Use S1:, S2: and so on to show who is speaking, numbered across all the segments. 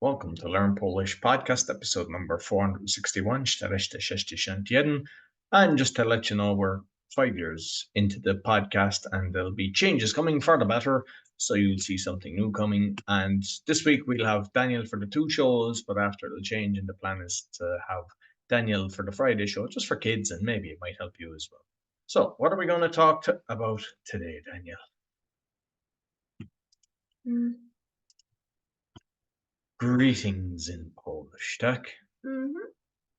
S1: Welcome to Learn Polish podcast, episode number 461, 461. And just to let you know, we're 5 years into the podcast and there'll be changes coming for the better. So you'll see something new coming. And this week we'll have Daniel for the 2 shows, but after the change, and the plan is to have Daniel for the Friday show, just for kids, and maybe it might help you as well. So what are we going to talk about today, Daniel? Greetings in Polish, tak?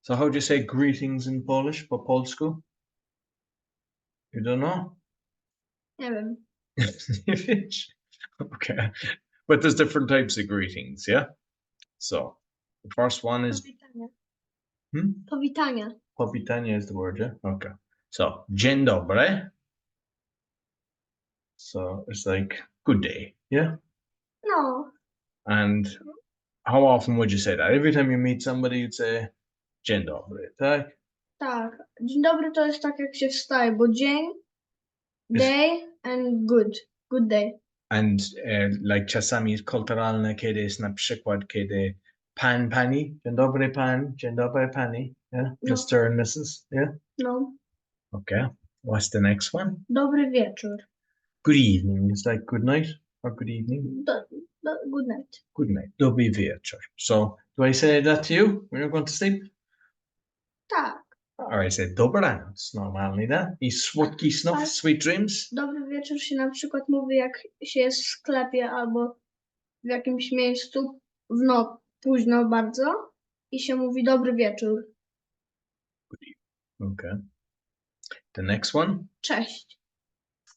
S1: So how do you say greetings in Polish, po polsku? You don't know?
S2: Nie wiem.
S1: Okay. But there's different types of greetings, yeah? So, the first one is...
S2: Powitanie. Powitanie.
S1: Powitanie is the word, yeah? Okay. So, dzień dobry. So, it's like, good day, yeah?
S2: No.
S1: And how often would you say that? Every time you meet somebody, you'd say, dzień dobry, tak?
S2: Tak. Dzień dobry to jest tak, jak się wstaje, bo dzień, day and good. Good day.
S1: And like czasami jest kulturalne, kiedy jest na przykład, kiedy pan, pani, dzień dobry pani, yeah?
S2: No.
S1: Mr. and Mrs., yeah?
S2: No.
S1: Okay. What's the next one?
S2: Dobry wieczór.
S1: Good evening. It's like good night or good evening?
S2: Good night.
S1: Good night. Dobry wieczór. So, do I say that to you when you're going to sleep?
S2: Tak.
S1: Or I say dobranoc, normalnie, da? I słodki snów,
S2: Tak.
S1: sweet dreams?
S2: Dobry wieczór się na przykład mówi, jak się jest w sklepie albo w jakimś miejscu późno bardzo i się mówi dobry wieczór.
S1: Okay. The next one?
S2: Cześć.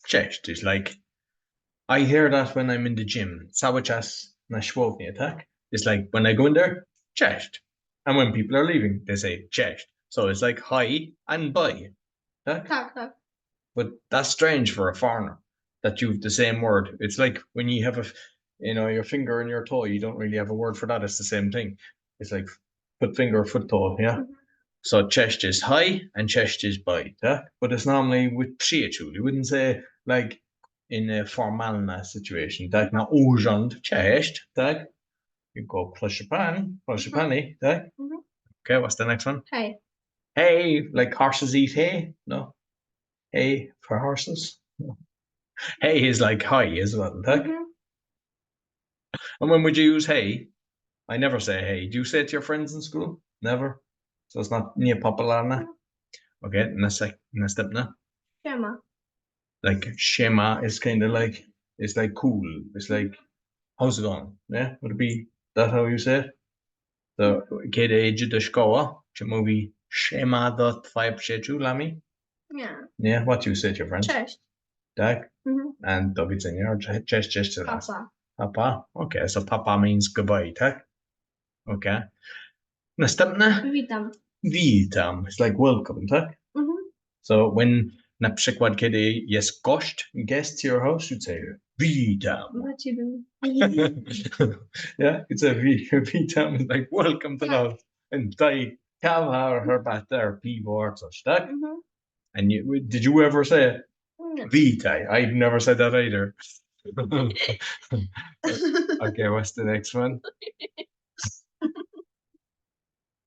S1: Cześć is like, I hear that when I'm in the gym. Cały czas na siłowni, tak? It's like, when I go in there, cześć. And when people are leaving, they say cześć. So it's like hi and bye. Tak?
S2: Tak, tak.
S1: But that's strange for a foreigner, that you've the same word. It's like when you have your finger and your toe, you don't really have a word for that. It's the same thing. It's like foot, finger, foot, toe, yeah?
S2: Mhm.
S1: So cześć is hi and cześć is bye, tak? But it's normally with przyjaciół. You wouldn't say like in a formalna situation, tak? Na urząd, cześć, tak? You go proszę pani, tak?
S2: Mhm.
S1: Okay, what's the next one?
S2: Hej.
S1: Hey, like horses eat hay? No. Hay for horses? No. Hey is like hi as well, tak?
S2: Mhm.
S1: And when would you use hey? I never say hey. Do you say it to your friends in school? Never? So it's not nie popularne? Okay, następne.
S2: Siema.
S1: Like shema is kind of like, it's like cool. It's like, how's it going? Yeah, would it be that how you say it? So, kiedy idzie do szkoły, czy mówi shema do twoje przyjaciółmi?
S2: Nie.
S1: Yeah, what do you say to your friends?
S2: Cześć.
S1: Tak?
S2: Mhm.
S1: And do widzenia, or cześć to raz.
S2: Papa.
S1: Papa? Okay, so papa means goodbye, tak? Okay. Następne?
S2: Witam.
S1: Witam. It's like welcome, tak?
S2: Mhm.
S1: So when na przykład kiedy jest guest to your house, you'd say witam.
S2: Dla ciebie.
S1: Yeah, it's a witam, it's like welcome to the house. And daj kawa herbatę, piwo, coś, tak?
S2: Mhm.
S1: And did you ever say
S2: Nie.
S1: witaj? I've never said that either. Okay, what's the next one?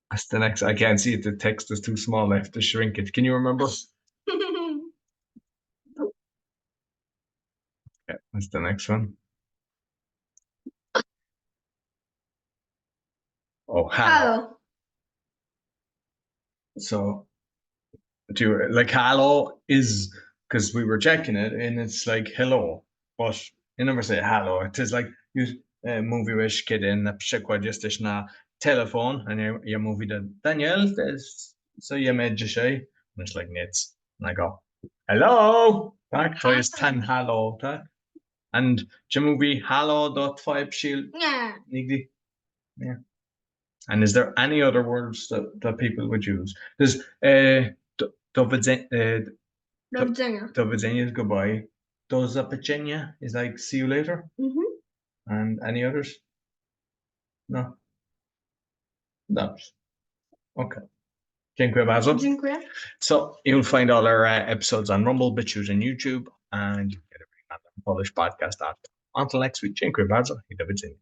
S1: What's the next? I can't see it. The text is too small. I have to shrink it. Can you remember? Okay, what's the next one? Oh, hello.
S2: Halo.
S1: So, like hello is, because we were checking it and it's like hello, but you never say hello. It is like you mówiłeś, kiedy na przykład jesteś na telefon, and ja mówi do Daniel, co jemy dzisiaj? And it's like nic. And I go, hello, tak? To jest ten hello, tak? And czy mówi hello do twojej przyjaciół?
S2: Nie.
S1: Nigdy? Yeah. And is there any other words that people would use? There's do widzenia,
S2: Do widzenia.
S1: do widzenia is goodbye. Do zobaczenia is like see you later.
S2: Mhm.
S1: And any others? No. No. Okay. Dziękuję bardzo.
S2: Dziękuję.
S1: So you'll find all our episodes on Rumble, BitChute, and YouTube, and you can get everything on the Polish podcast.com. Until next week, dziękuję bardzo i do widzenia.